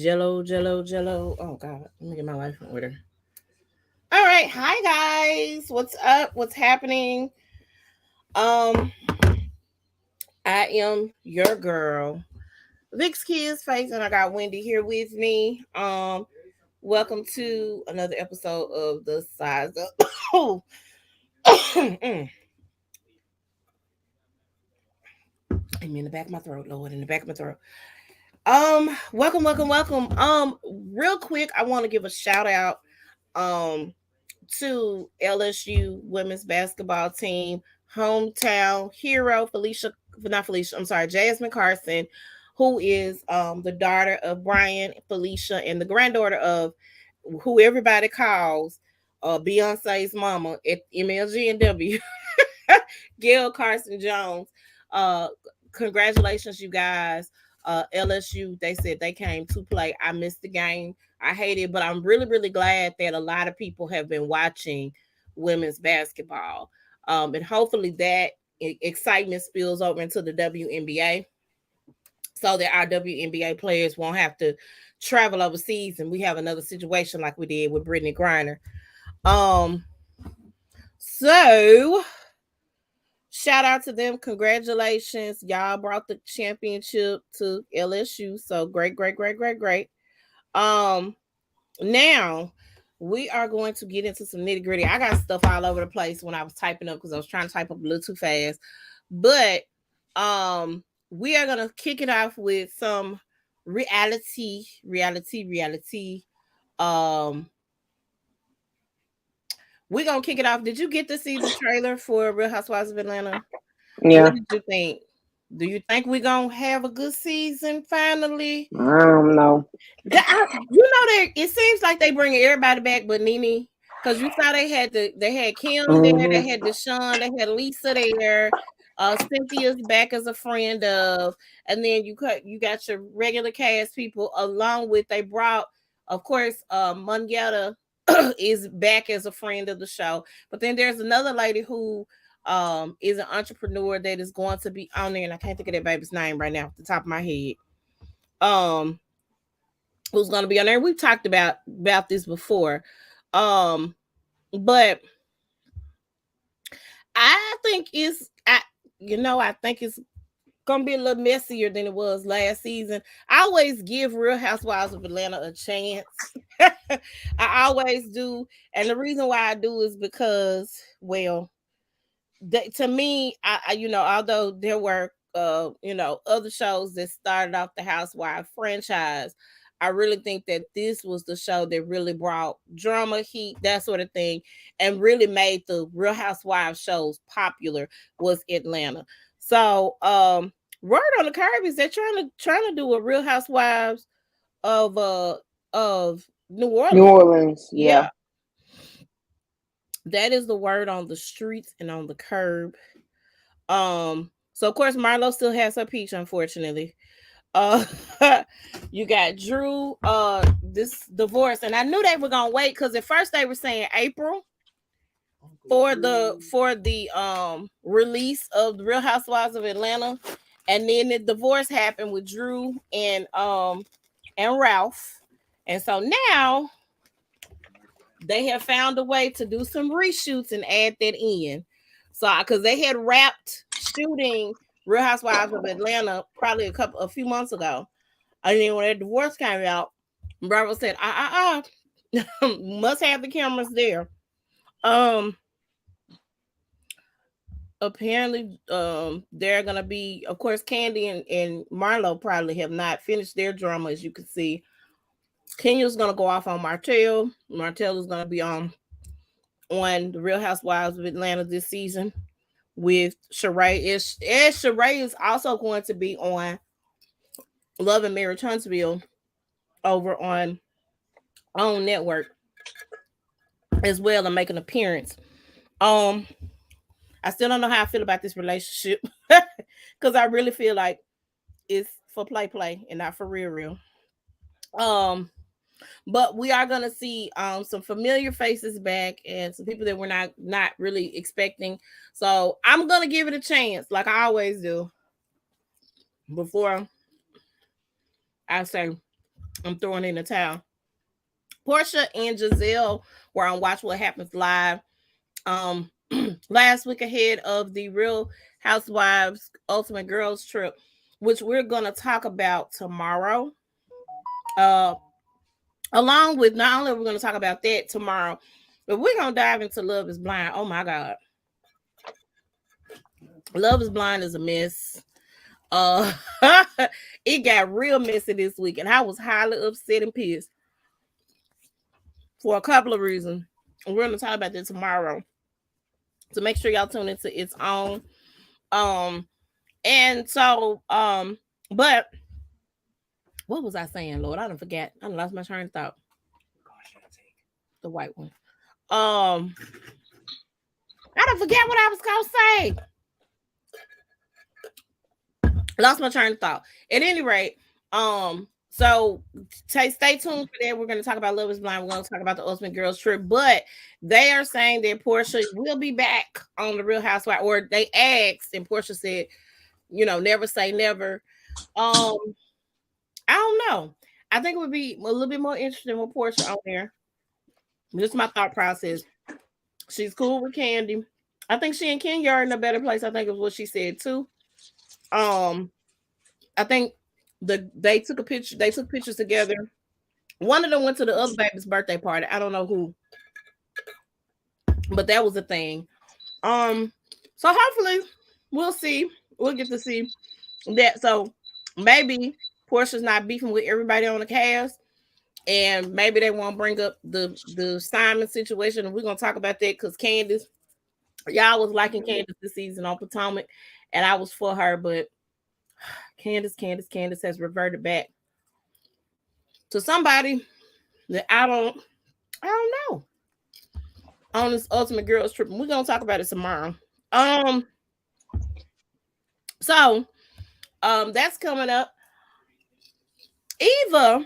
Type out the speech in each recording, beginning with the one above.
Jello. Oh God, let me get my life in order. All right, hi guys. What's up? What's happening? Um, I am your girl, Vic's Kids Face, and I got Wendy here with me. Welcome to another episode of the Size Up. Oh, I'm in the back of my throat, Lord, in the back of my throat. Welcome. Real quick, I want to give a shout out. Um, to LSU women's basketball team, hometown hero Jasmine Carson, who is the daughter of Brian, Felicia, and the granddaughter of who everybody calls Beyonce's mama at MLG&W, Gail Carson Jones. Uh, Congratulations, you guys. LSU, they said they came to play. I missed the game. I hate it, but I'm really glad that a lot of people have been watching women's basketball. And hopefully that excitement spills over into the WNBA so that our WNBA players won't have to travel overseas and we have another situation like we did with Brittany Griner. Um, so shout out to them. Congratulations. Y'all brought the championship to LSU. So great. Um, Now we are going to get into some nitty gritty. I got stuff all over the place when I was typing up because I was trying to type up a little too fast. But we are gonna kick it off with some reality. Um, we're gonna kick it off. Did you get to see the trailer for Real Housewives of Atlanta? Yeah. What did you think? Do you think we're gonna have a good season finally? I don't know. That it seems like they bringing everybody back but Nene. Because you saw they had Kim there, they Mm-hmm. had Deshaun, they had Lisa there, Cynthia's back as a friend of, and then you got your regular cast people along with they brought, of course, Mungetta is back as a friend of the show. But then there's another lady who is an entrepreneur that is going to be on there, and I can't think of that baby's name right now off the top of my head. Um who's going to be on there. We've talked about this before. But I think I think it's gonna be a little messier than it was last season. I always give Real Housewives of Atlanta a chance. I always do. And the reason why I do is because, well, to me, although there were other shows that started off the Housewives franchise, I really think that this was the show that really brought drama, heat, that sort of thing, and really made the Real Housewives shows popular was Atlanta. So, word on the curb is they're trying to do a Real Housewives of New New Orleans. Orleans. Yeah, Yeah. that is the word on the streets and on the curb. So of course Marlo still has her peach, unfortunately. Uh you got Drew, this divorce, and I knew they were gonna wait because at first they were saying April for the release of the Real Housewives of Atlanta, and then the divorce happened with Drew and Ralph, and so now they have found a way to do some reshoots and add that in. So because they had wrapped shooting Real Housewives of Atlanta probably a few months ago. And then when that divorce came out, Bravo said, must have the cameras there. Um Apparently they're gonna be, of course, Candy and Marlo probably have not finished their drama, as you can see. Kenya's gonna go off on Martell. Martell is gonna be on the Real Housewives of Atlanta this season with Sheryl. As Sheryl is also going to be on Love and Marriage Huntsville over on OWN Network as well and make an appearance. Um, I still don't know how I feel about this relationship because I really feel like it's for play and not for real. Um, but we are gonna see some familiar faces back and some people that we're not really expecting. So I'm gonna give it a chance, like I always do, before I say I'm throwing in the towel. Portia and Giselle were on Watch What Happens Live last week ahead of the Real Housewives Ultimate Girls Trip, which we're gonna talk about tomorrow. Uh, Along with, not only are we gonna talk about that tomorrow, but we're gonna dive into Love Is Blind. Oh my God, Love Is Blind is a mess. Uh, it got real messy this week, and I was highly upset and pissed for a couple of reasons. And we're gonna talk about that tomorrow. So make sure y'all tune into its own. And so, but what was I saying, Lord? I don't forget. I lost my train of thought. The white one. I don't forget what I was gonna say. Lost my train of thought. At any rate, so stay tuned for that. We're going to talk about Love Is Blind. We're going to talk about the Ultimate Girls Trip, but they are saying that Portia will be back on the Real Housewives, or they asked, and Portia said, never say never. I don't know. I think it would be a little bit more interesting with Portia on there. Just my thought process. She's cool with Candy. I think she and Kenya are in a better place. I think is what she said too. I think they took a picture. They took pictures together. One of them went to the other baby's birthday party. I don't know who, but that was a thing. So hopefully we'll see. We'll get to see that. So maybe Portia's not beefing with everybody on the cast, and maybe they won't bring up the Simon situation. And we're gonna talk about that because Candace, y'all was liking Candace this season on Potomac, and I was for her, but Candace has reverted back to somebody that I don't know on this Ultimate Girls Trip. And we're gonna talk about it tomorrow. So that's coming up. Eva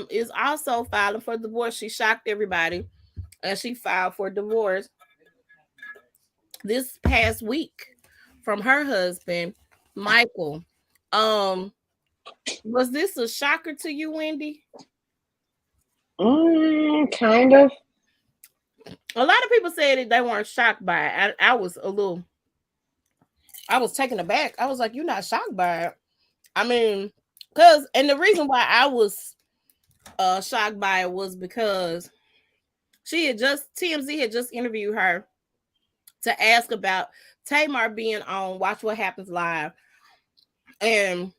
is also filing for divorce. She shocked everybody, and she filed for divorce this past week from her husband, Michael. Was this a shocker to you, Wendy? Kind of. A lot of people said that they weren't shocked by it. I was taken aback. I was like, "You're not shocked by it?" I mean, and the reason why I was shocked by it was because TMZ had just interviewed her to ask about Tamar being on Watch What Happens Live, and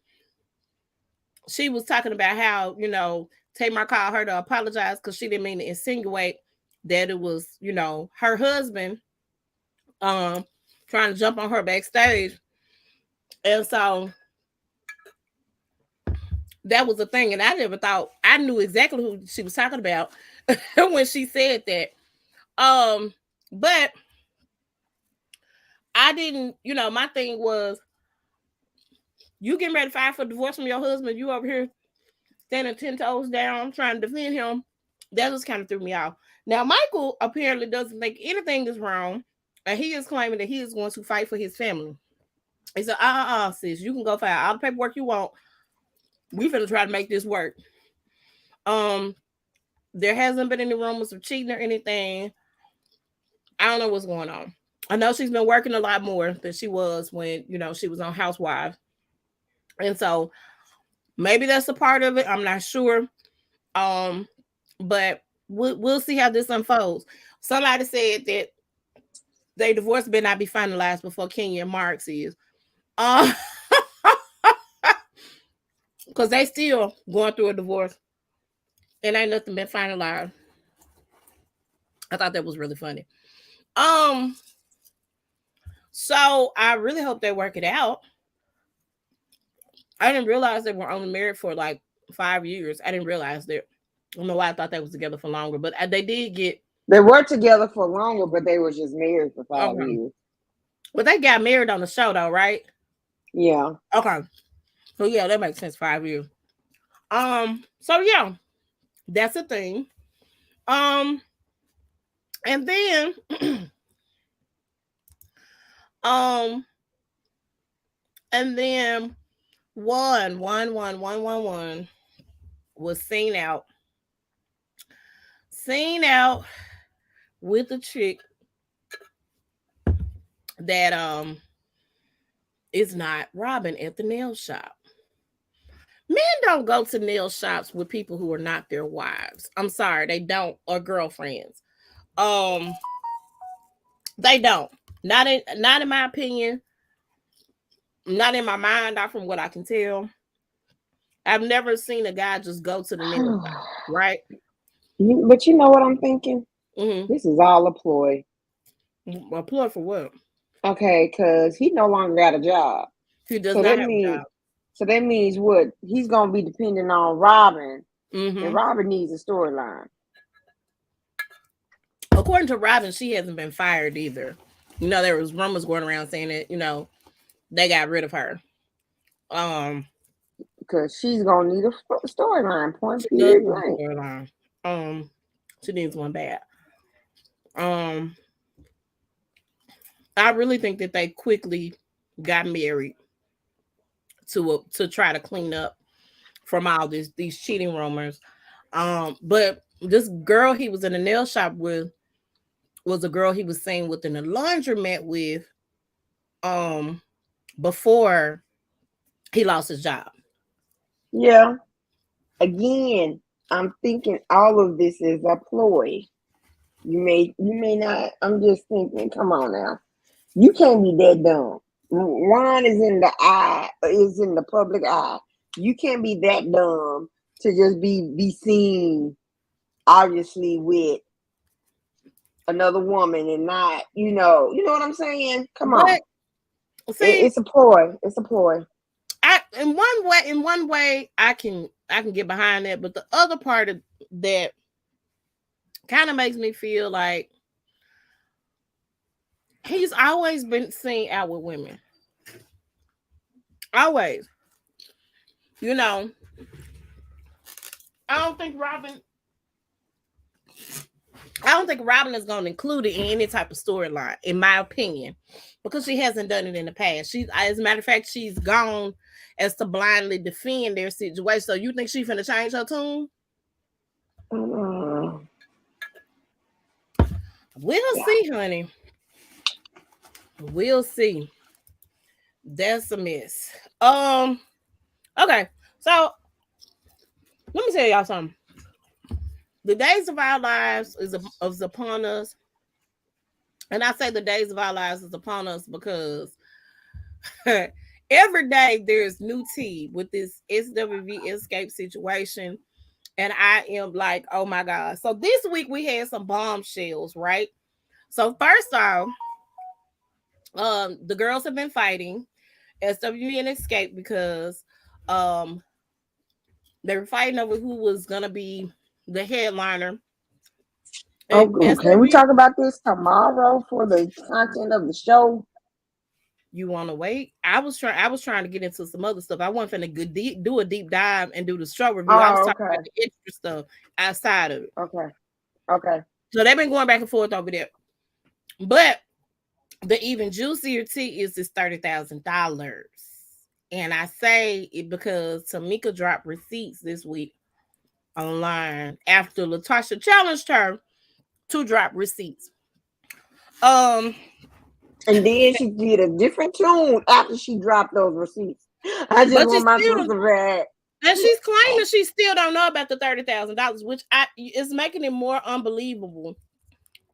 she was talking about how Tamar called her to apologize because she didn't mean to insinuate that it was her husband trying to jump on her backstage, and so that was the thing. And I never thought I knew exactly who she was talking about when she said that. But I didn't, my thing was, you getting ready to file for divorce from your husband, you over here standing 10 toes down trying to defend him. That just kind of threw me off. Now, Michael apparently doesn't think anything is wrong, and he is claiming that he is going to fight for his family. He said, sis, you can go file all the paperwork you want. We finna try to make this work. There hasn't been any rumors of cheating or anything. I don't know what's going on. I know she's been working a lot more than she was when, she was on Housewives. And so maybe that's a part of it. I'm not sure. But we'll see how this unfolds. Somebody said that their divorce better not be finalized before Kenya and Mark's is. Because they still going through a divorce. And ain't nothing been finalized. I thought that was really funny. So I really hope they work it out. I didn't realize they were only married for like 5 years. I didn't realize that. I don't know why I thought they was together for longer, but they did get. They were together for longer, but they were just married for 5 years. But they got married on the show, though, right? Yeah. Okay. So yeah, that makes sense. 5 years. So yeah, that's a thing. And then, and then Juan was seen out with a chick that is not robbing at the nail shop. Men don't go to nail shops with people who are not their wives. I'm sorry, they don't, or girlfriends. They don't. Not in my opinion. Not in my mind, not from what I can tell. I've never seen a guy just go to the nail shop, right? But you know what I'm thinking? Mm-hmm. This is all a ploy. A ploy for what? Okay, because he no longer got a job. He does not have a job. So that means what? He's gonna be depending on Robin, Mm-hmm. and Robin needs a storyline. According to Robin, she hasn't been fired either. You know, there was rumors going around saying that, you know, they got rid of her. Because she's gonna need a storyline. Point period blank. Storyline. She needs one bad. I really think that they quickly got married to try to clean up from all these cheating rumors. But this girl he was in a nail shop with was a girl he was seen within a laundromat with before he lost his job. Yeah. Again, I'm thinking all of this is a ploy. You may not. I'm just thinking, come on now. You can't be that dumb. Juan is in the public eye. You can't be that dumb to just be seen, obviously, with another woman and not, you know what I'm saying? Come on. See, it's a ploy. It's a ploy. In one way, I can get behind that, but the other part of that kind of makes me feel like he's always been seen out with women. Always. You know, I don't think Robin is going to include it in any type of storyline, in my opinion, because she hasn't done it in the past. As a matter of fact, she's gone as to blindly defend their situation. So you think she's finna change her tune? We'll see, honey. We'll see. That's a mess. Okay, so let me tell y'all something. The days of our lives is upon us. And I say the days of our lives is upon us because every day there's new tea with this SWV and Xscape situation. And I am like, oh my God. So this week we had some bombshells, right? So first off, the girls have been fighting SWV and Xscape because they were fighting over who was gonna be the headliner. Okay, can we talk about this tomorrow for the content of the show? You want to wait? I was trying to get into some other stuff. I wasn't finna do a deep dive and do the show review. I was talking about the extra stuff outside of it. Okay. So they've been going back and forth over there. But the even juicier tea is this $30,000. And I say it because Tamika dropped receipts this week online after Latasha challenged her to drop receipts. And then she did a different tune after she dropped those receipts. I just want my sister back. And she's claiming she still don't know about the $30,000, which is making it more unbelievable.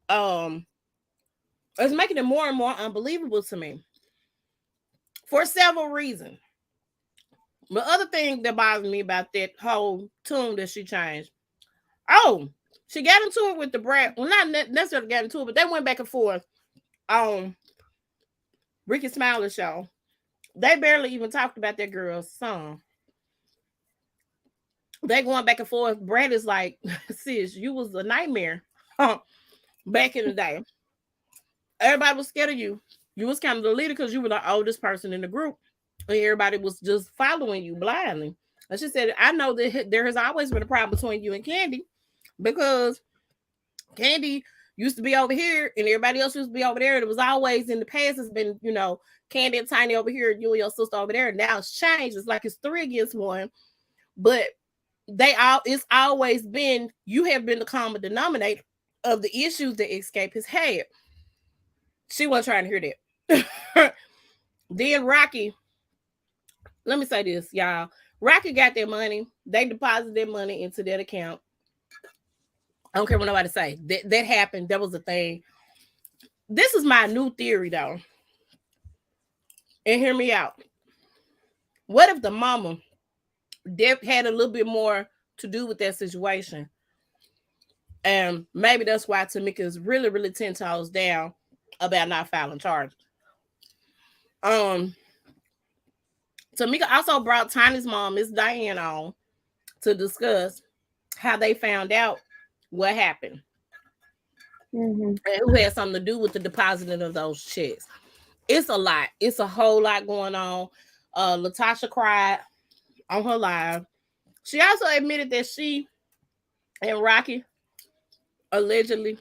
It's making it more and more unbelievable to me for several reasons. The other thing that bothers me about that whole tune that she changed, she got into it with the Brad. Well, not necessarily got into it, but they went back and forth on Ricky Smiley's show. They barely even talked about that girl's song. They going back and forth. Brad is like, sis, you was a nightmare back in the day. Everybody was scared of you. You was kind of the leader because you were the oldest person in the group. And everybody was just following you blindly. And she said, I know that there has always been a problem between you and Candy because Candy used to be over here and everybody else used to be over there. And it was always in the past, it's been, Candy and Tiny over here and you and your sister over there. And now it's changed. It's like it's 3 against 1. But it's always been, you have been the common denominator of the issues that Xscape has had. She wasn't trying to hear that. Then Rocky, let me say this, y'all. Rocky got their money. They deposited their money into that account. I don't care what nobody say. That happened. That was a thing. This is my new theory, though. And hear me out. What if the mama had a little bit more to do with that situation? And maybe that's why Tamika is really, really 10 toes down about not filing charges. Tamika also brought Tiny's mom, Miss Diane, on to discuss how they found out what happened. And who had something to do with the depositing of those checks. It's a lot. It's a whole lot going on. Latasha cried on her live. She also admitted that she and Rocky allegedly,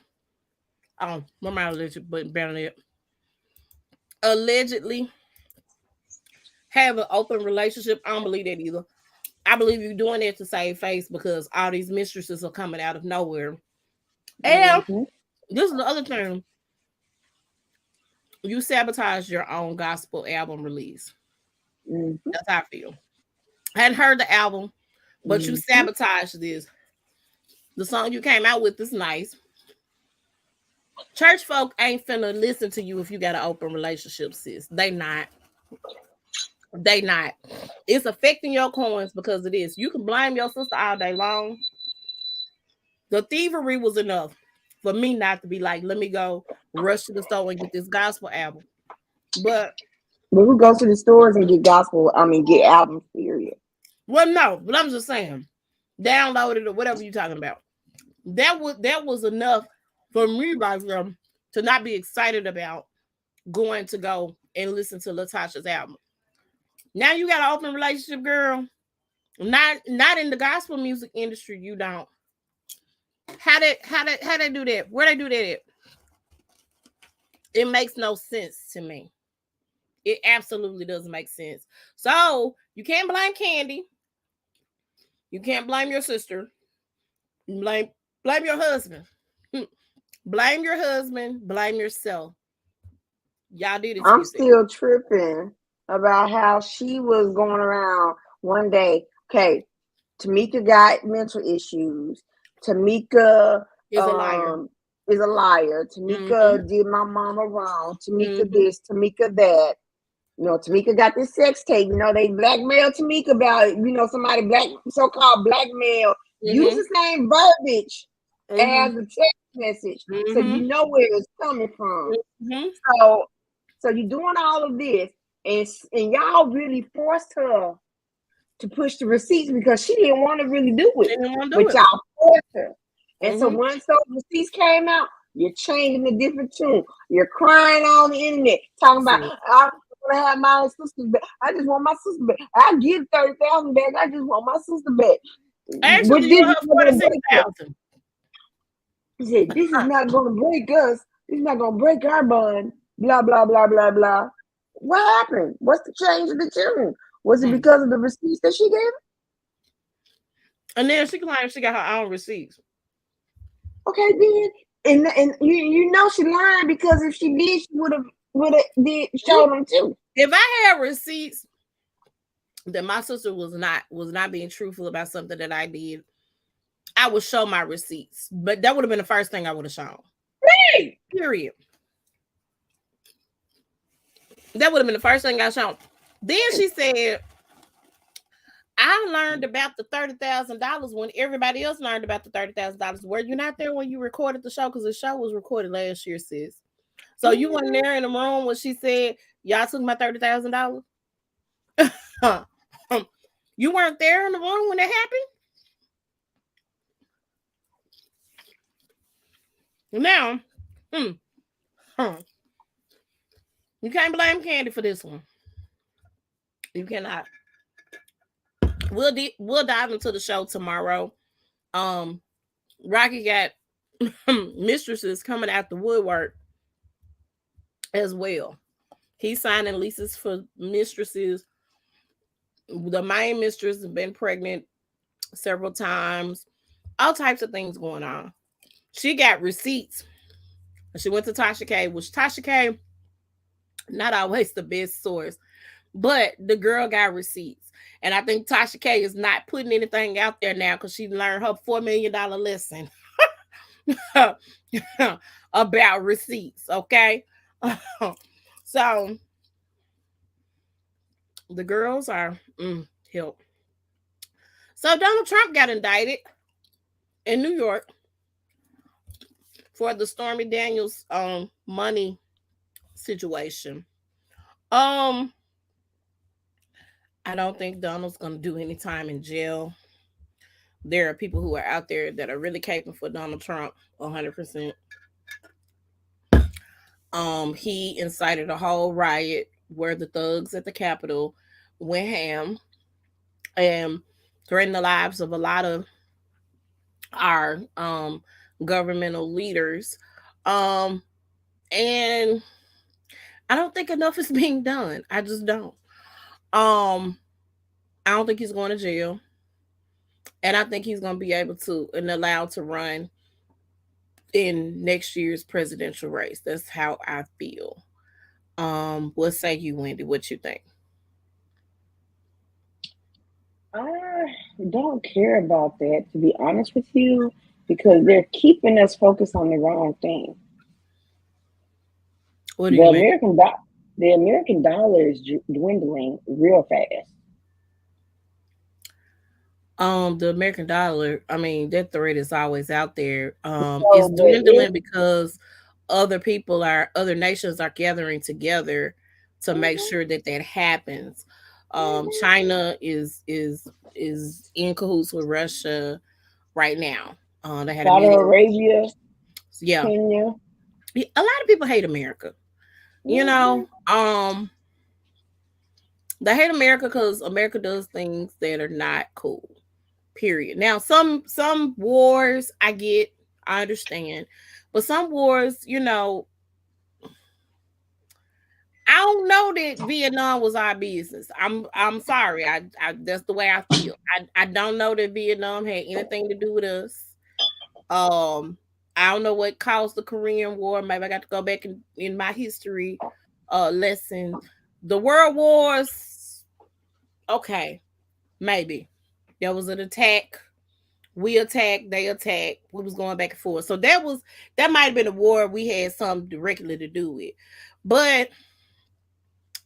allegedly have an open relationship. I don't believe that either. I believe you're doing it to save face because all these mistresses are coming out of nowhere. And this is the other thing. You sabotage your own gospel album release. That's how I feel. I hadn't heard the album, but you sabotaged this. The song you came out with is nice. Church folk ain't finna listen to you if you got an open relationship, sis. They not. It's affecting your coins because of this. You can blame your sister all day long. The thievery was enough for me not to be like, let me go rush to the store and get this gospel album. But who goes to the stores and get get albums, period. Well, no, but I'm just saying, download it or whatever you're talking about. That was enough for me right there to not be excited about going to go and listen to Latasha's album. Now you got an open relationship, girl. Not in the gospel music industry. You don't. How they do that? Where they do that at? It makes no sense to me. It absolutely doesn't make sense. So you can't blame Candy. You can't blame your sister. Blame your husband. Blame your husband. Blame yourself. Y'all did it. I'm still tripping about how she was going around one day. Okay, Tamika got mental issues. Tamika is a liar. Tamika did my mama wrong. Tamika this, Tamika that. Tamika got this sex tape. They blackmailed Tamika about, somebody so-called blackmail. Use the same verbiage as a text message. So you know where it's coming from. So you're doing all of this, and y'all really forced her to push the receipts because she didn't want to really do it. But y'all forced her. And so once those receipts came out, you're changing a different tune. You're crying on the internet, talking about, I want to have my sister back. I just want my sister back. I give 30,000 back. I just want my sister back. Actually, you have 46,000. He said, this is not going to break us. This is not going to break our bond. Blah, blah, blah, blah, blah. What happened? What's the change of the tune? Was it because of the receipts that she gave? And then she claimed she got her own receipts. Okay, then, and you she lied because if she did, she would have showed them too. If I had receipts that my sister was not being truthful about something that I did, I would show my receipts. But that would have been the first thing I would have shown. Right. Period. That would have been the first thing I shown. Then she said, I learned about the $30,000 when everybody else learned about the $30,000. Were you not there when you recorded the show? Because the show was recorded last year, sis. So you weren't there in the room when she said, y'all took my $30,000? You weren't there in the room when that happened? Now, you can't blame Candy for this one. You cannot. We'll dive into the show tomorrow. Rocky got mistresses coming out the woodwork as well. He's signing leases for mistresses. The main mistress has been pregnant several times, all types of things going on. She got receipts. She went to Tasha K, which Tasha K, not always the best source, but the girl got receipts. And I think Tasha K is not putting anything out there now because she learned her $4 million lesson about receipts. Okay. So the girls are help. So Donald Trump got indicted in New York for the Stormy Daniels money situation. Um, I don't think Donald's gonna do any time in jail. There are people who are out there that are really caping for Donald Trump 100%. He incited a whole riot where the thugs at the Capitol went ham and threatened the lives of a lot of our governmental leaders. Um, and I don't think enough is being done. I just don't. Um, I don't think he's going to jail. And I think he's going to be able to and allowed to run in next year's presidential race. That's how I feel. What say you, Wendy? What you think? I don't care about that, to be honest with you, because they're keeping us focused on the wrong thing. What do The you mean? The American dollar is dwindling real fast. The American dollar, I mean, that threat is always out there. It's So, but dwindling because other nations are gathering together to make mhm, sure that that happens. mhm. China is in cahoots with Russia right now. They had a Saudi meeting. Arabia, Yeah, Kenya. a lot of people hate America. You Mhm. know, they hate America because America does things that are not cool. Period. Now, some wars I get, I understand, but some wars, I don't know that Vietnam was our business. I'm sorry. I that's the way I feel. I don't know that Vietnam had anything to do with us. Um, I don't know what caused the Korean War. Maybe I got to go back in my history lesson. The World Wars, okay, maybe there was an attack. We attacked, they attacked. We was going back and forth. So that might have been a war we had something directly to do with. But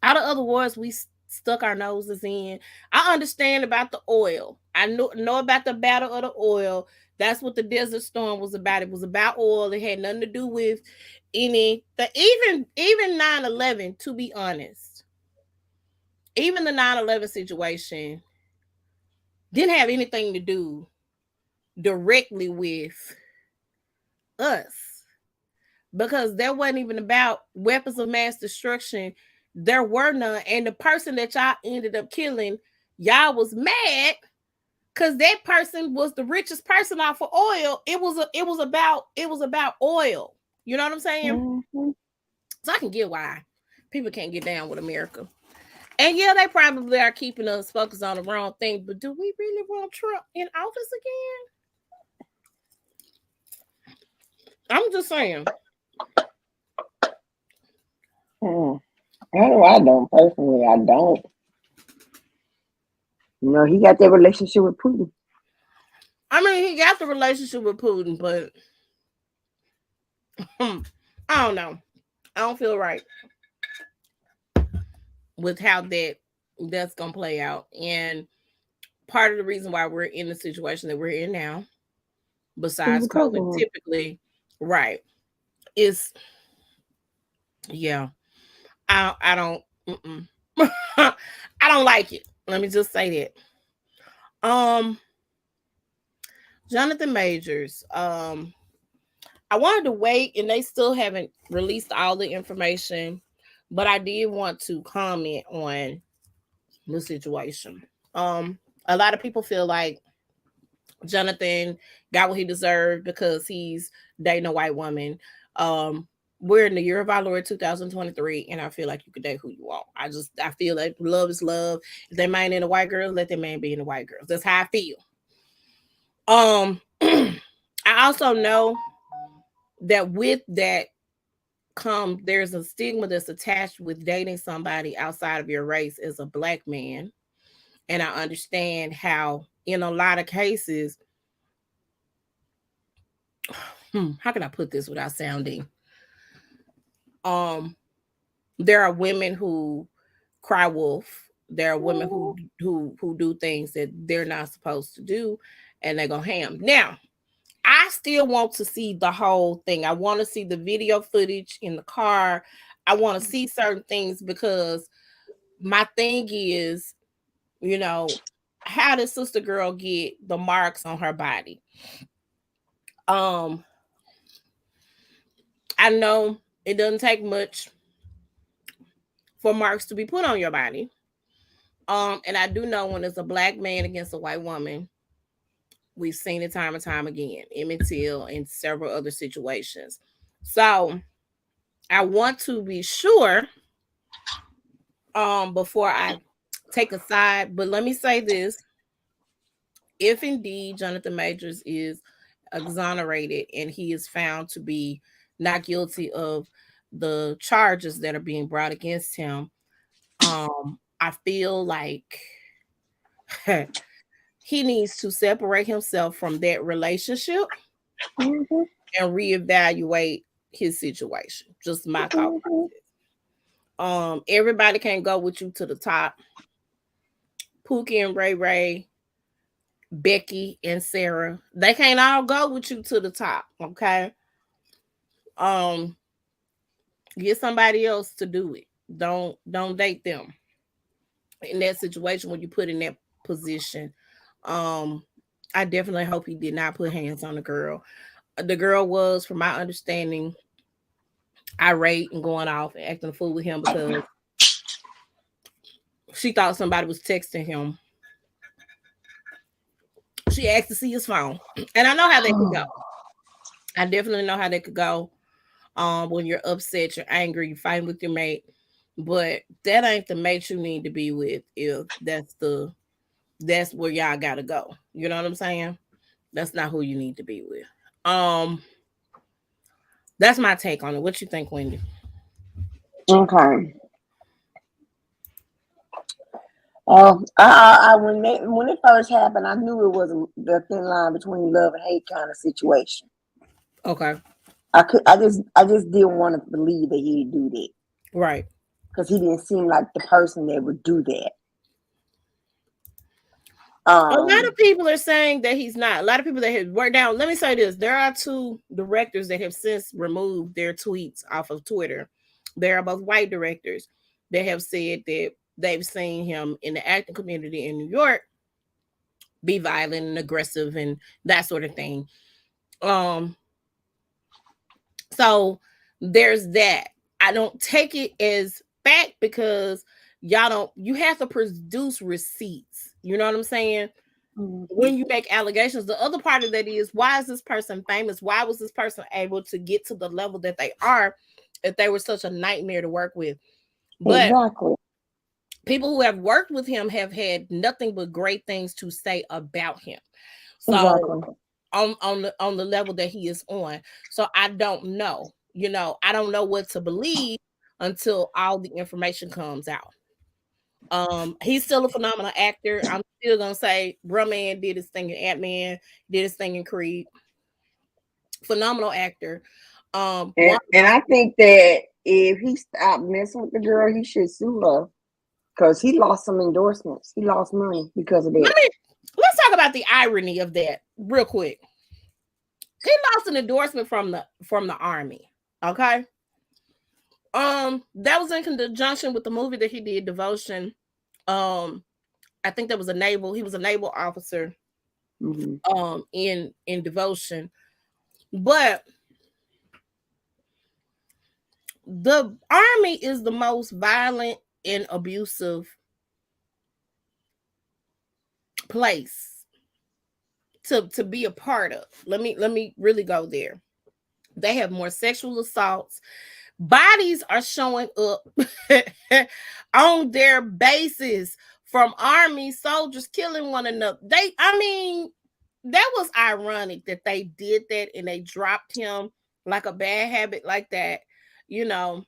out of other wars we stuck our noses in. I understand about the oil. I know about the battle of the oil. That's what the Desert Storm was about. It was about oil. It had nothing to do with even 9/11. To be honest, even the 9/11 situation didn't have anything to do directly with us because that wasn't even about weapons of mass destruction. There were none, and the person that y'all ended up killing, y'all was mad because that person was the richest person off of oil. It was about oil. You know what I'm saying? Mhm. So I can get why people can't get down with America. And yeah, they probably are keeping us focused on the wrong thing. But do we really want Trump in office again? I'm just saying. Hmm. I know I don't personally. I don't. He got that relationship with Putin. I mean, he got the relationship with Putin, but I don't know. I don't feel right with how that's gonna play out. And part of the reason why we're in the situation that we're in now, It's besides because of COVID, him. typically, right, is yeah. I don't I don't like it. Let me just say that. Jonathan Majors. I wanted to wait, and they still haven't released all the information, but I did want to comment on the situation. A lot of people feel like Jonathan got what he deserved because he's dating a white woman. We're in the year of our Lord 2023, and I feel like you can date who you want. I feel like love is love. If that man in a white girl, let that man be in a white girl. That's how I feel. I also know that with that there's a stigma that's attached with dating somebody outside of your race as a black man. And I understand how in a lot of cases, how can I put this without sounding? There are women who cry wolf. There are women who do things that they're not supposed to do, and they go ham. Now, I still want to see the whole thing. I want to see the video footage in the car. I want to see certain things because my thing is, how did sister girl get the marks on her body? I know it doesn't take much for marks to be put on your body. And I do know when it's a black man against a white woman, we've seen it time and time again, Emmett Till and several other situations. So I want to be sure before I take a side, but let me say this. If indeed Jonathan Majors is exonerated and he is found to be not guilty of the charges that are being brought against him, I feel like he needs to separate himself from that relationship and reevaluate his situation. Just my thought process. Everybody can't go with you to the top. Pookie and Ray Ray, Becky and Sarah, they can't all go with you to the top. Okay. Get somebody else to do it. Don't date them in that situation when you put in that position. I definitely hope he did not put hands on the girl. The girl was, from my understanding, irate and going off and acting a fool with him because she thought somebody was texting him. She asked to see his phone, and I know how that could go. I definitely know how that could go. When you're upset, you're angry, you're fighting with your mate, but that ain't the mate you need to be with. If that's where y'all gotta go. You know what I'm saying? That's not who you need to be with. That's my take on it. What you think, Wendy? Okay. When it first happened, I knew it was the thin line between love and hate kind of situation. Okay. I just didn't want to believe that he'd do that. Right. Because he didn't seem like the person that would do that. A lot of people are saying that he's not. A lot of people that have worked down. Let me say this: there are two directors that have since removed their tweets off of Twitter. They are both white directors that have said that they've seen him in the acting community in New York be violent and aggressive and that sort of thing. So there's that. I don't take it as fact because you have to produce receipts. You know what I'm saying? When you make allegations, the other part of that is, why is this person famous? Why was this person able to get to the level that they are if they were such a nightmare to work with? But exactly. People who have worked with him have had nothing but great things to say about him. So exactly. on the level that he is on. So I don't know. I don't know what to believe until all the information comes out. He's still a phenomenal actor. I'm still gonna say Bruh Man did his thing in Ant-Man, did his thing in Creed. Phenomenal actor. And I think that if he stopped messing with the girl, he should sue her because he lost some endorsements. He lost money because of that. Let's talk about the irony of that real quick. He lost an endorsement from the Army. Okay. That was in conjunction with the movie that he did, Devotion. I think he was a naval officer in Devotion. But the Army is the most violent and abusive place to be a part of. Let me really go there. They have more sexual assaults. Bodies are showing up on their bases from Army soldiers killing one another. that was ironic that they did that and they dropped him like a bad habit like that. You know,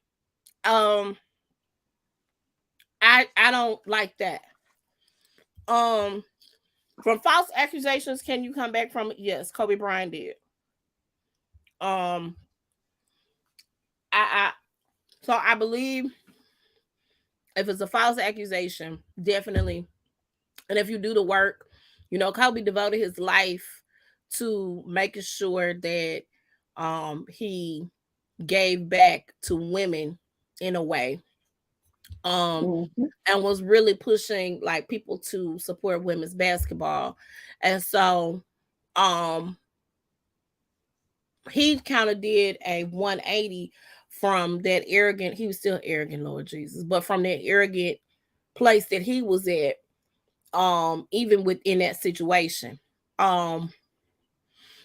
um, I don't like that. Um, from false accusations, can you come back from it? Yes, Kobe Bryant did. Um, I so I believe if it's a false accusation, definitely. And if you do the work, you know, Kobe devoted his life to making sure that he gave back to women in a way. Mm-hmm. And was really pushing like people to support women's basketball. And so um he kind of did a 180 from that arrogant, he was still arrogant, Lord Jesus, but from that arrogant place that he was at, even within that situation. Um,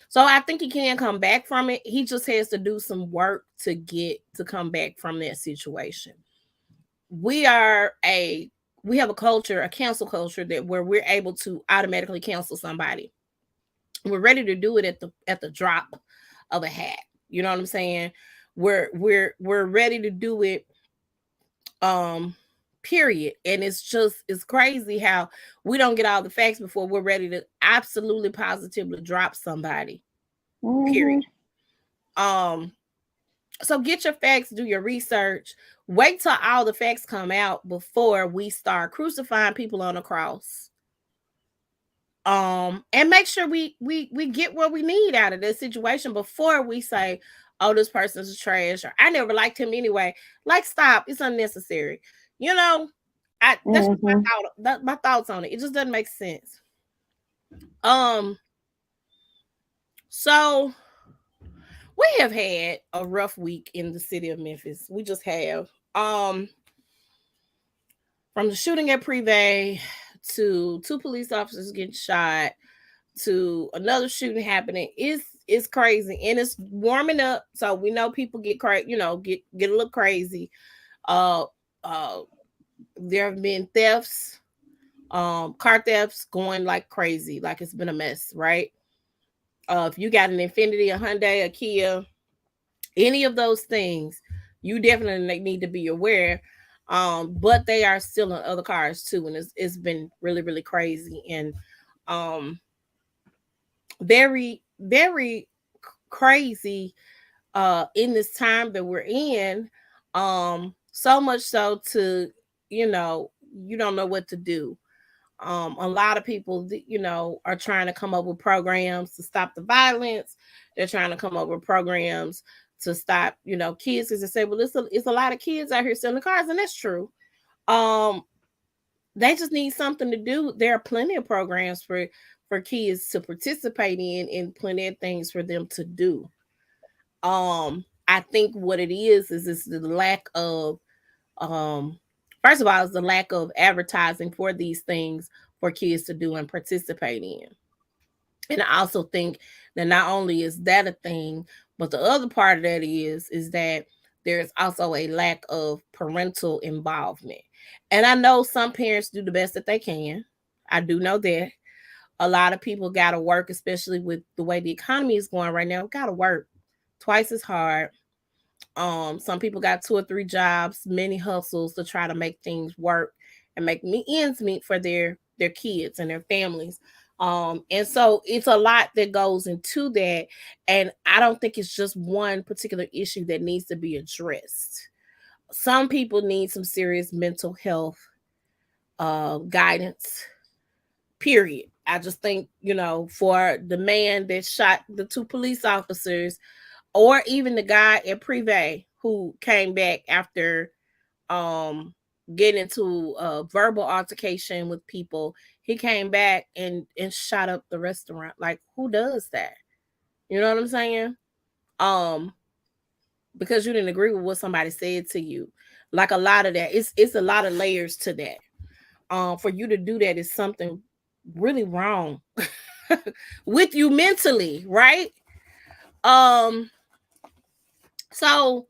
so I think he can come back from it. He just has to do some work to get to come back from that situation. We are a we have a culture, a cancel culture that where we're able to automatically cancel somebody. We're ready to do it at the drop of a hat. You know what I'm saying? We're ready to do it um period. And it's crazy how we don't get all the facts before we're ready to absolutely positively drop somebody. Period. Mm-hmm. Um so get your facts, do your research, wait till all the facts come out before we start crucifying people on the cross. And make sure we get what we need out of this situation before we say, oh, this person's trash, or I never liked him anyway. Like, stop, it's unnecessary. You know, I that's just Mm-hmm. my thoughts on it. It just doesn't make sense. um so we have had a rough week in the city of Memphis. We just have. From the shooting at Privé to two police officers getting shot to another shooting happening, it's crazy, and it's warming up. So we know people get crazy, you know, get a little crazy. Uh, uh, there have been thefts, car thefts going like crazy, like it's been a mess, right? If you got an Infiniti, a Hyundai, a Kia, any of those things, you definitely need to be aware. But they are still in other cars too, and it's been really really crazy and um very very crazy in this time that we're in. So much so to, you know, you don't know what to do. A lot of people, you know, are trying to come up with programs to stop the violence. They're trying to come up with programs to stop, you know, kids, because they say, well, it's a lot of kids out here selling cars, and that's true. Um, they just need something to do. There are plenty of programs for kids to participate in, and plenty of things for them to do. I think what it is it's the lack of um first of all, it's the lack of advertising for these things for kids to do and participate in. And I also think that not only is that a thing, but the other part of that is that there's also a lack of parental involvement. And I know some parents do the best that they can. I do know that a lot of people got to work, especially with the way the economy is going right now. Got to work twice as hard. Some people got two or three jobs, many hustles to try to make things work and make ends meet for their kids and their families. And so it's a lot that goes into that. And I don't think it's just one particular issue that needs to be addressed. Some people need some serious mental health guidance, period. I just think, you know, for the man that shot the two police officers, or even the guy at Privé who came back after um getting into a verbal altercation with people. He came back and shot up the restaurant. Like, who does that? You know what I'm saying? Um, because you didn't agree with what somebody said to you. Like, a lot of that, it's a lot of layers to that. For you to do that is something really wrong with you mentally, right? Um, so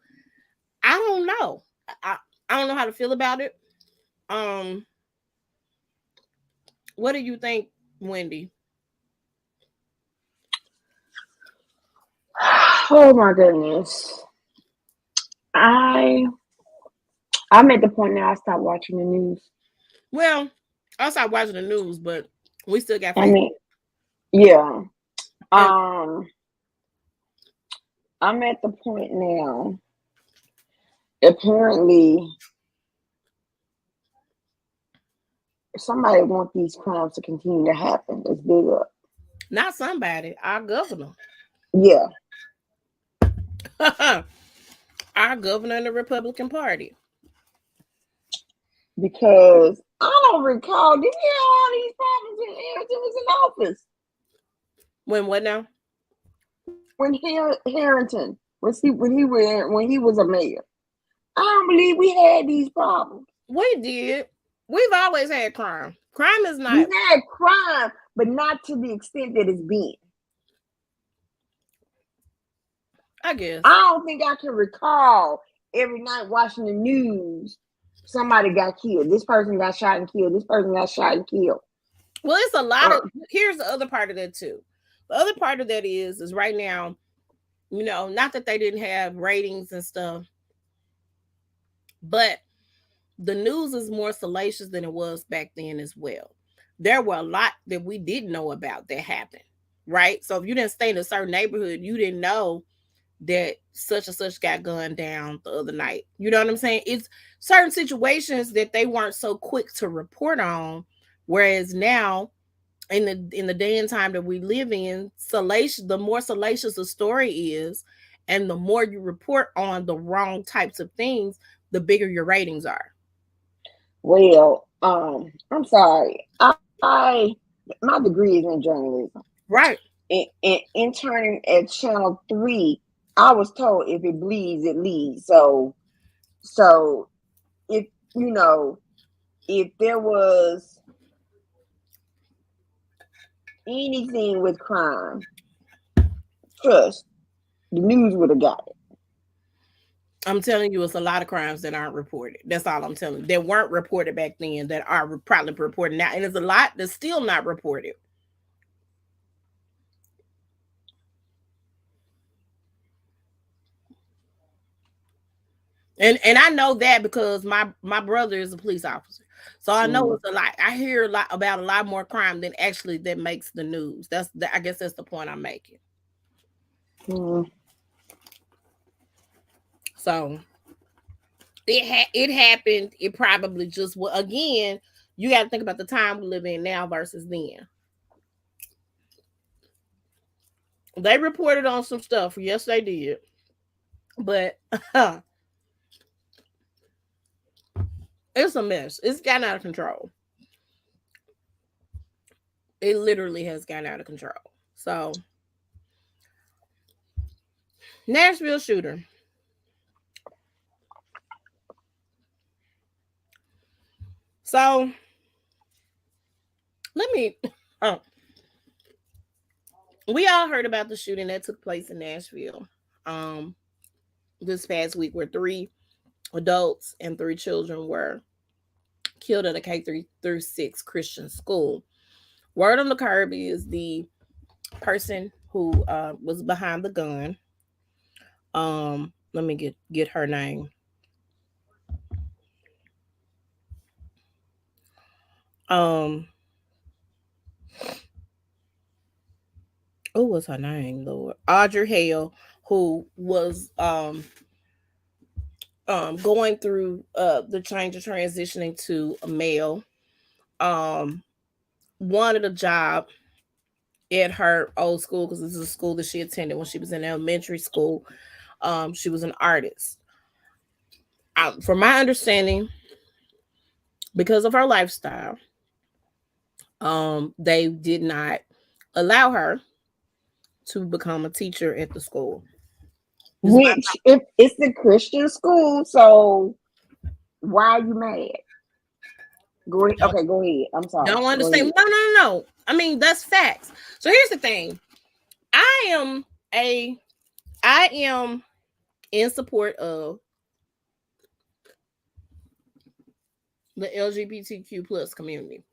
I don't know. I, I don't know how to feel about it. Um, what do you think, Wendy? Oh my goodness. I'm at the point now I stopped watching the news. Well, I stopped watching the news, but we still got I Facebook. mean, yeah. And I'm at the point now. Apparently, somebody wants these crimes to continue to happen. It's big up. not somebody, our governor. Yeah. Our governor in the Republican Party. Because I don't recall, did we have all these problems when Harrington was in office? When what now? When Harrington when he was a mayor. I don't believe we had these problems. We did. We've always had crime. Crime is not. We had crime, but not to the extent that it's been. I guess. I don't think I can recall every night watching the news. Somebody got killed. This person got shot and killed. This person got shot and killed. Well, it's a lot of. Here's the other part of that too. The other part of that is right now, not that they didn't have ratings and stuff, but the news is more salacious than it was back then as well. There were a lot that we didn't know about that happened, right? So if you didn't stay in a certain neighborhood, you didn't know that such and such got gunned down the other night. You know what I'm saying? It's certain situations that they weren't so quick to report on, whereas now in the day and time that we live in, the more salacious a story is, and the more you report on the wrong types of things, the bigger your ratings are. Well, I'm sorry. My degree is in journalism. Right. And interning at Channel 3, I was told if it bleeds, it leads. So if if there was anything with crime, trust the news would have got it. I'm telling you, it's a lot of crimes that aren't reported. That's all I'm telling you. That weren't reported back then that are probably reported now. And there's a lot that's still not reported. And I know that because my brother is a police officer. So I know it's a lot. I hear about a lot more crime than actually that makes the news. I guess that's the point I'm making. So it happened. It probably just again, you got to think about the time we live in now versus then. They reported on some stuff. Yes, they did. But it's a mess. It's gotten out of control. It literally has gotten out of control. So, Nashville Shooter. So, we all heard about the shooting that took place in Nashville this past week, where 3 adults and 3 children were killed at a K through 6 Christian school. Word on the curb is the person who was behind the gun. Let me get her name. What's her name, Lord? Audrey Hale, who was going through the change of transitioning to a male, wanted a job at her old school because this is a school that she attended when she was in elementary school. She was an artist. From my understanding, because of her lifestyle, they did not allow her to become a teacher at the school. Which, if it's the Christian school, so why are you mad? Go ahead. Okay, go ahead. I'm sorry. Don't understand. No. I mean, that's facts. So here's the thing. I am in support of the LGBTQ plus community,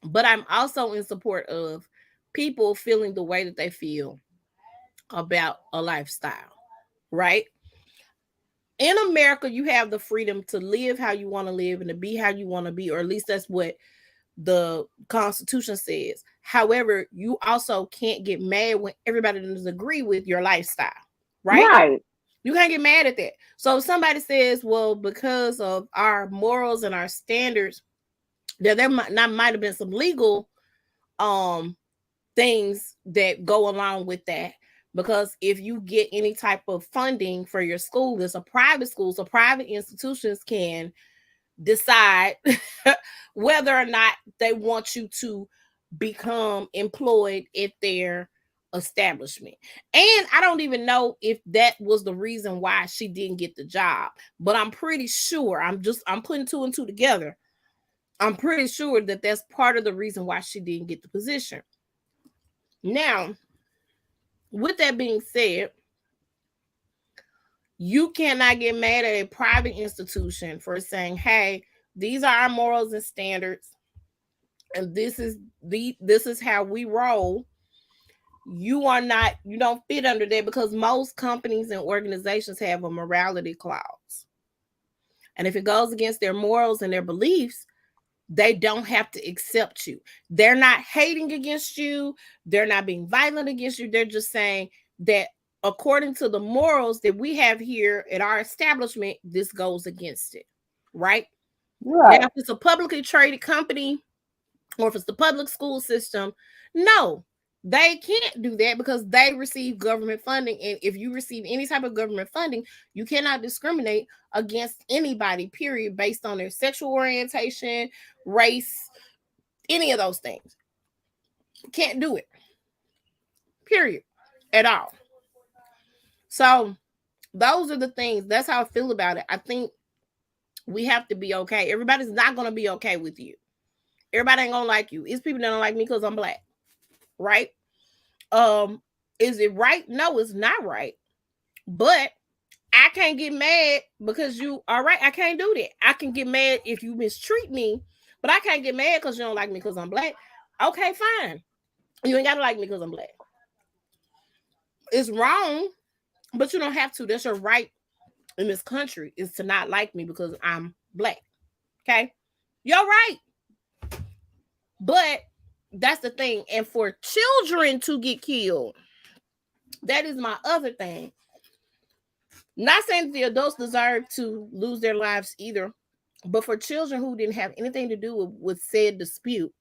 but I'm also in support of people feeling the way that they feel about a lifestyle. right? In America, you have the freedom to live how you want to live and to be how you want to be, or at least that's what the Constitution says. However, you also can't get mad when everybody doesn't agree with your lifestyle, right? Right. You can't get mad at that. So if somebody says, well, because of our morals and our standards, there might have been some legal things that go along with that. Because if you get any type of funding for your school, it's a private school, so private institutions can decide whether or not they want you to become employed at their establishment. And I don't even know if that was the reason why she didn't get the job, but I'm pretty sure, I'm putting two and two together. I'm pretty sure that that's part of the reason why she didn't get the position. Now, with that being said, you cannot get mad at a private institution for saying, hey, these are our morals and standards, and this is how we roll. You don't fit under that, because most companies and organizations have a morality clause. And if it goes against their morals and their beliefs, they don't have to accept you. They're not hating against you. They're not being violent against you. They're just saying that according to the morals that we have here at our establishment, this goes against it, right? Right. Now, if it's a publicly traded company or if it's the public school system, no, they can't do that because they receive government funding. And if you receive any type of government funding, you cannot discriminate against anybody, period, based on their sexual orientation, race, any of those things. Can't do it, period, at all. So those are the things. That's how I feel about it. I think we have to be okay. Everybody's not going to be okay with you. Everybody ain't going to like you. It's people that don't like me because I'm black, right? Is it right? No, it's not right. But I can't get mad because you are right. I can't do that. I can get mad if you mistreat me, but I can't get mad because you don't like me because I'm black. Okay, fine. You ain't got to like me because I'm black. It's wrong, but you don't have to. That's your right in this country, is to not like me because I'm black. Okay? You're right. But that's the thing. And for children to get killed, that is my other thing. Not saying that the adults deserve to lose their lives either, but for children who didn't have anything to do with said dispute,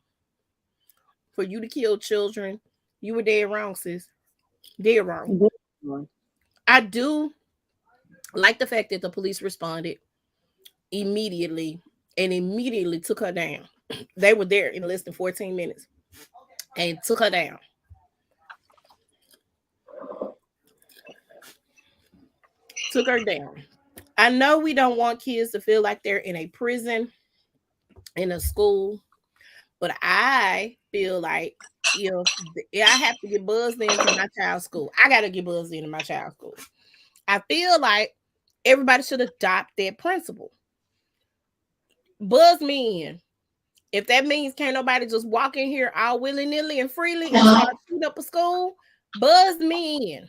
for you to kill children, you were dead wrong, sis. Dead wrong. I do like the fact that the police responded immediately and immediately took her down. They were there in less than 14 minutes and took her down. Took her down. I know we don't want kids to feel like they're in a prison, in a school, but I feel like if I have to get buzzed into my child's school, I got to get buzzed into my child's school. I feel like everybody should adopt that principle. Buzz me in. If that means can't nobody just walk in here all willy-nilly and freely and start shooting up a school, buzz me in.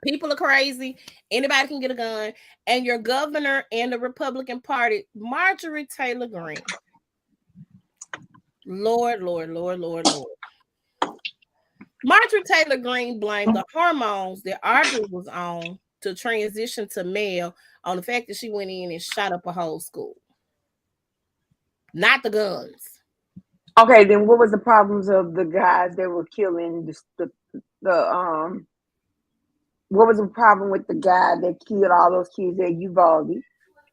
People are crazy. Anybody can get a gun. And your governor and the Republican Party, Marjorie Taylor Greene. Lord. Marjorie Taylor Greene blamed the hormones that Audrey was on to transition to male on the fact that she went in and shot up a whole school. Not the guns. Okay, then what was the problems of the guys that were killing what was the problem with the guy that killed all those kids at Uvalde?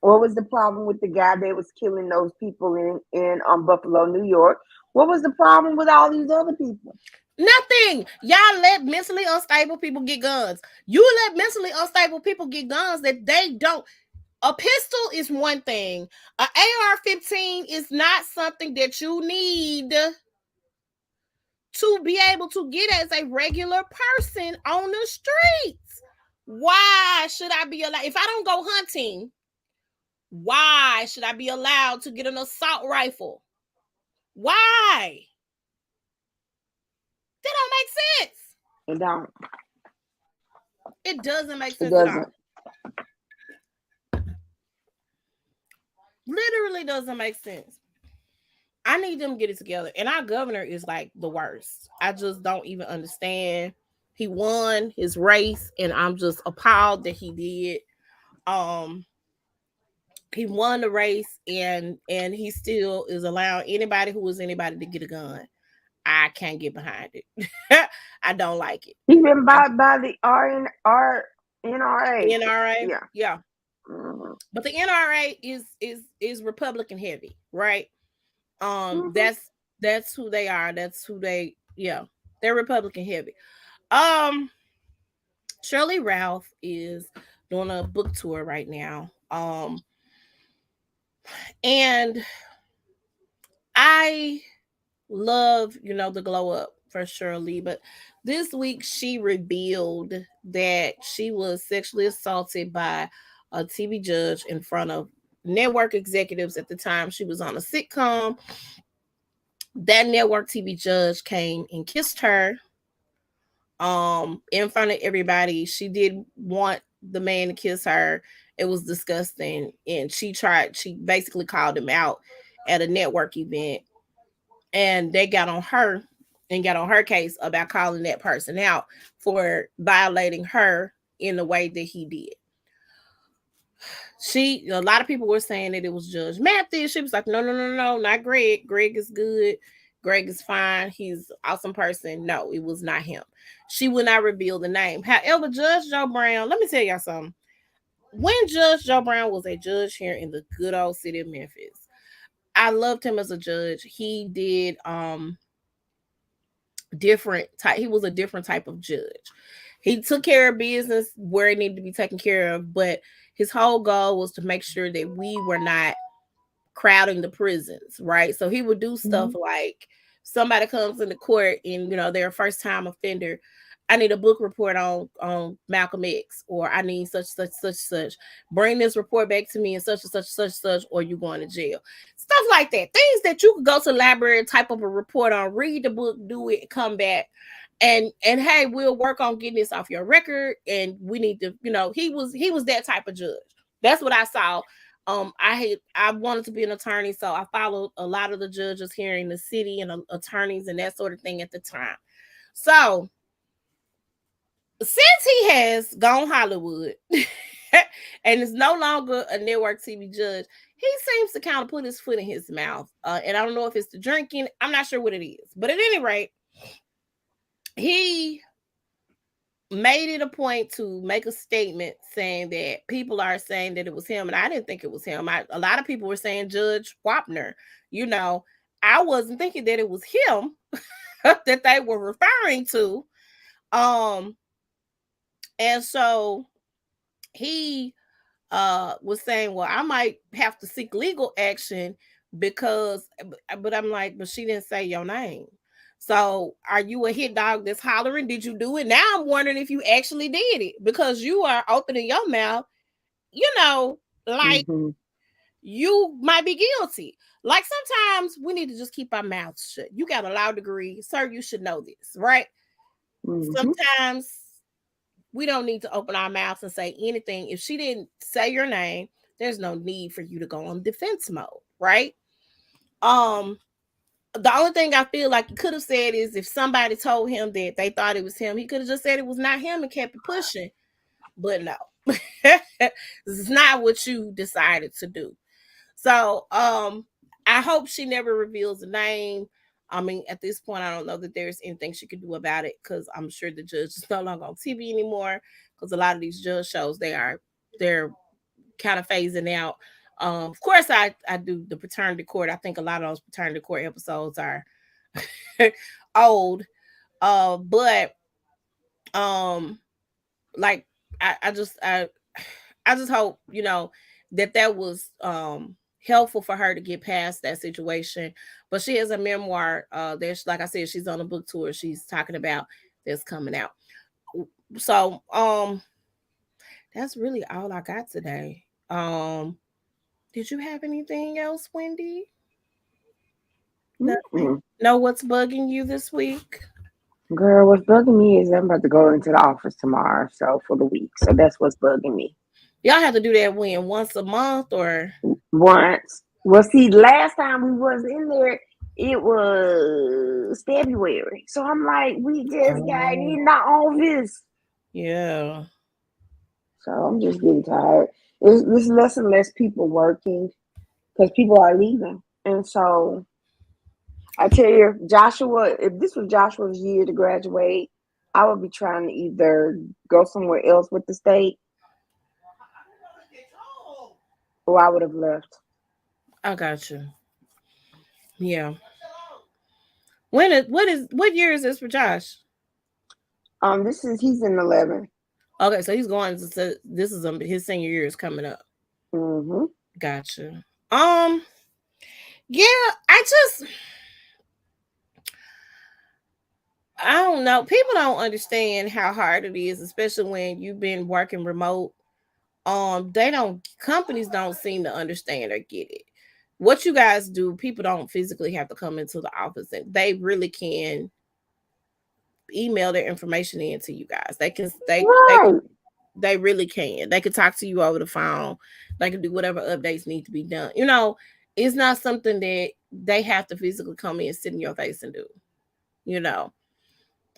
What was the problem with the guy that was killing those people in Buffalo, New York? What was the problem with all these other people? Nothing. Y'all let mentally unstable people get guns. You let mentally unstable people get guns that they don't. A pistol is one thing. An AR-15 is not something that you need to be able to get as a regular person on the streets. Why should I be allowed? If I don't go hunting, why should I be allowed to get an assault rifle? Why? That don't make sense. It don't. It doesn't make It sense at all. doesn't. Literally doesn't make sense. I need them to get it together. And our governor is like the worst. I just don't even understand. He won his race, and I'm just appalled that he did. Um, he won the race, and he still is allowing anybody who is anybody to get a gun. I can't get behind it. I don't like it. He's been I, bought by the NRA. NRA, Yeah. yeah, Mm-hmm. but the NRA is Republican heavy, right? Um, Mm-hmm. that's that's who they are. That's who they, yeah, they're Republican heavy. Um, Shirley Ralph is doing a book tour right now. And I love, the glow up for Shirley, but this week she revealed that she was sexually assaulted by a TV judge in front of network executives at the time she was on a sitcom. That network TV judge came and kissed her in front of everybody. She did want the man to kiss her. It was disgusting, and she basically called him out at a network event, and they got on her and got on her case about calling that person out for violating her in the way that he did. A lot of people were saying that it was Judge Mathis. She was like, no, no, no, no, not Greg. Greg is good. Greg is fine. He's an awesome person. No, it was not him. She would not reveal the name. However, Judge Joe Brown, let me tell y'all something. When Judge Joe Brown was a judge here in the good old city of Memphis, I loved him as a judge. He did different type. He was a different type of judge. He took care of business where it needed to be taken care of, but his whole goal was to make sure that we were not crowding the prisons, right? So he would do stuff Mm-hmm. like somebody comes into court and they're a first time offender. I need a book report on Malcolm X, or I need such. Bring this report back to me and such, or you going to jail. Stuff like that. Things that you could go to the library, type up a report on, read the book, do it, come back, and hey, we'll work on getting this off your record. And we need to, he was that type of judge. That's what I saw. I wanted to be an attorney, so I followed a lot of the judges here in the city and attorneys and that sort of thing at the time. So since he has gone Hollywood and is no longer a network TV judge, he seems to kind of put his foot in his mouth. And I don't know if it's the drinking. I'm not sure what it is. But at any rate, he made it a point to make a statement saying that people are saying that it was him. And I didn't think it was him. A lot of people were saying Judge Wapner. I wasn't thinking that it was him that they were referring to. And so he was saying, well, I might have to seek legal action because, but I'm like, but she didn't say your name. So are you a hit dog that's hollering? Did you do it? Now I'm wondering if you actually did it, because you are opening your mouth, like Mm-hmm. you might be guilty. Like sometimes we need to just keep our mouths shut. You got a law degree, sir. You should know this, right? Mm-hmm. Sometimes we don't need to open our mouths and say anything. If she didn't say your name, there's no need for you to go on defense mode, right? Um, the only thing I feel like he could have said is if somebody told him that they thought it was him, he could have just said it was not him and kept it pushing. But no, this is not what you decided to do. So I hope she never reveals the name. I mean, at this point, I don't know that there's anything she could do about it, because I'm sure the judge is no longer on TV anymore. Because a lot of these judge shows, they're kind of phasing out. Of course, I do the paternity court. I think a lot of those paternity court episodes are old. But like I just hope that was helpful for her to get past that situation. But she has a memoir. There's, like I said, she's on a book tour. She's talking about that's coming out. So that's really all I got today. Did you have anything else, Wendy? Nothing. Mm-hmm. Know what's bugging you this week? Girl, what's bugging me is I'm about to go into the office tomorrow, so for the week. So that's what's bugging me. Y'all have to do that when once a month or Once. Well, see, last time we was in there, it was February. So I'm like, we just got oh, in the office. yeah. So I'm just getting tired. There's less and less people working because people are leaving. And so I tell you, Joshua, if this was Joshua's year to graduate, I would be trying to either go somewhere else with the state or I would have left. I got you. Yeah. What year is this for Josh? He's in 11. Okay, so he's going to this is his senior year is coming up. Mm-hmm. Gotcha. Yeah, I don't know. People don't understand how hard it is, especially when you've been working remote. They don't companies don't seem to understand or get it. What you guys do, people don't physically have to come into the office, and they really can email their information in to you guys. Right. They really can. They could talk to you over the phone. They can do whatever updates need to be done. You know, it's not something that they have to physically come in, sit in your face and do. You know,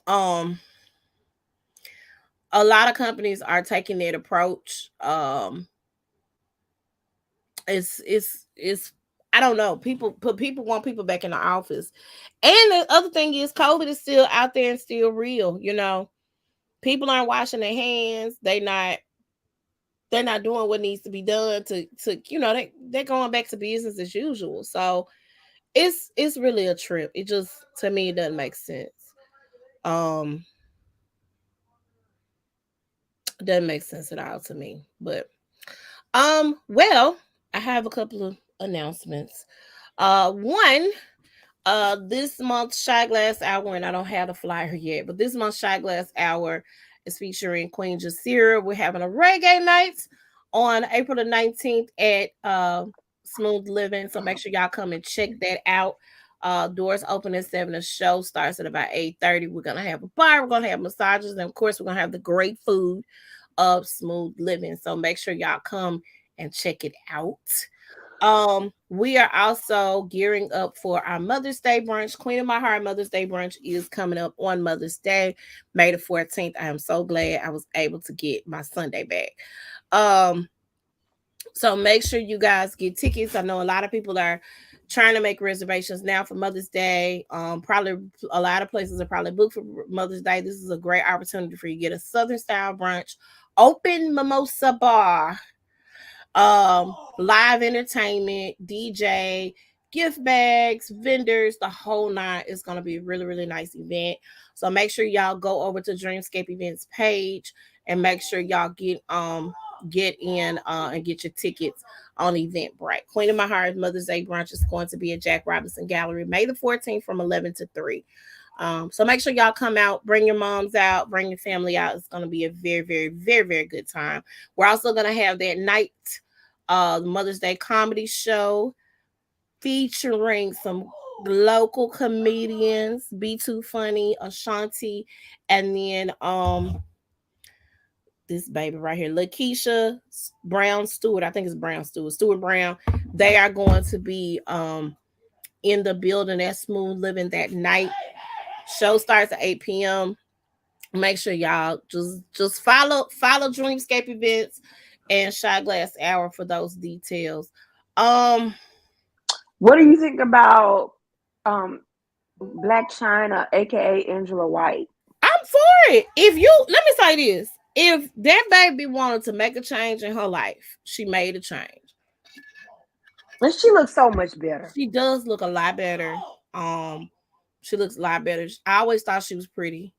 um, a lot of companies are taking that approach. It's I don't know. People want people back in the office, and the other thing is COVID is still out there and still real. You know, people aren't washing their hands. They're not doing what needs to be done to they're going back to business as usual. So it's really a trip. It just to me it doesn't make sense. Um, it doesn't make sense at all to me. But well, I have a couple of announcements. One, this month's Shy Glass Hour, and I don't have the flyer yet, but this month's Shy Glass Hour is featuring Queen Jasira. We're having a reggae night on April the 19th at Smooth Living. So make sure y'all come and check that out. Doors open at 7. The show starts at about 8:30. We're gonna have a bar, we're gonna have massages, and of course, we're gonna have the great food of Smooth Living. So make sure y'all come and check it out. We are also gearing up for our Mother's Day brunch. Queen of My Heart Mother's Day brunch is coming up on Mother's Day, May the 14th. I am so glad I was able to get my Sunday back. Um, so make sure you guys get tickets. I know a lot of people are trying to make reservations now for Mother's Day. Probably a lot of places are probably booked for Mother's Day. This is a great opportunity for you to get a Southern style brunch, open mimosa bar, live entertainment, DJ, gift bags, vendors, the whole nine. Is going to be a really, really nice event. So make sure y'all go over to Dreamscape Events page and make sure y'all get in and get your tickets on Eventbrite. Queen of My Heart Mother's Day brunch is going to be at Jack Robinson Gallery May the 14th from 11 to 3. So make sure y'all come out, bring your moms out, bring your family out. It's going to be a very, very, very, very good time. We're also going to have that night Mother's Day comedy show featuring some local comedians, Be Too Funny, Ashanti, and then this baby right here, Lakeisha Brown Stewart. I think it's Brown Stewart, Stewart Brown. They are going to be in the building at Smooth Living that night. Show starts at 8 p.m. Make sure y'all just follow Dreamscape Events and Shot Glass Hour for those details. Um, What do you think about um Black China, aka Angela White? I'm for it. If you let me say this, if that baby wanted to make a change in her life, she made a change. And she looks so much better. She does look a lot better. Um, she looks a lot better. I always thought she was pretty,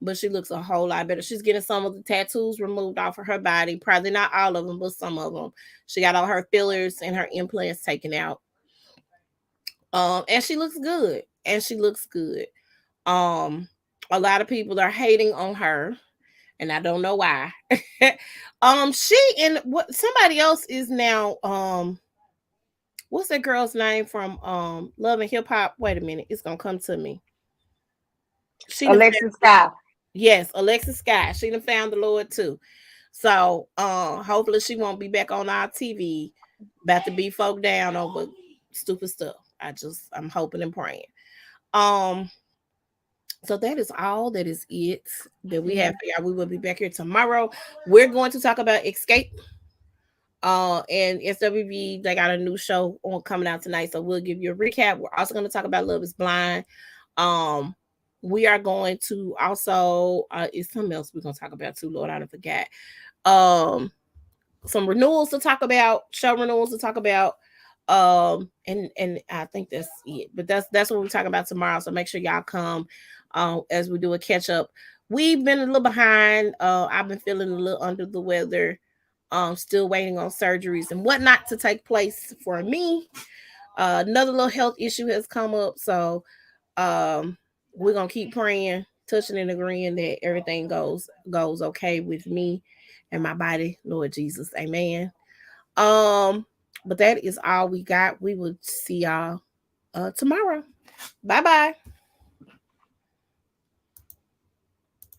but she looks a whole lot better. She's getting some of the tattoos removed off of her body. Probably not all of them, but some of them. She got all her fillers and her implants taken out. And she looks good. And she looks good. Um, a lot of people are hating on her, and I don't know why. She and what somebody else is now. What's that girl's name from Love and Hip Hop? Wait a minute, it's gonna come to me. She done Alexis Scott. yes, Alexis Scott. She done found the Lord too. So hopefully she won't be back on our TV about to be folk down over stupid stuff. I'm hoping and praying. Um so that is all. That is it that we have for y'all. We will be back here tomorrow. We're going to talk about Escape. And SWV, they got a new show on coming out tonight. So we'll give you a recap. We're also going to talk about Love is Blind. We are going to also it's something else we're gonna talk about too, Lord, I done forgot. Some renewals to talk about, show renewals to talk about. And I think that's it. But that's what we're talking about tomorrow. So make sure y'all come as we do a catch up. We've been a little behind. I've been feeling a little under the weather. Still waiting on surgeries and whatnot to take place for me. Another little health issue has come up. So we're gonna keep praying, touching and agreeing that everything goes okay with me and my body, Lord Jesus. Amen. But that is all we got. We will see y'all tomorrow. Bye bye.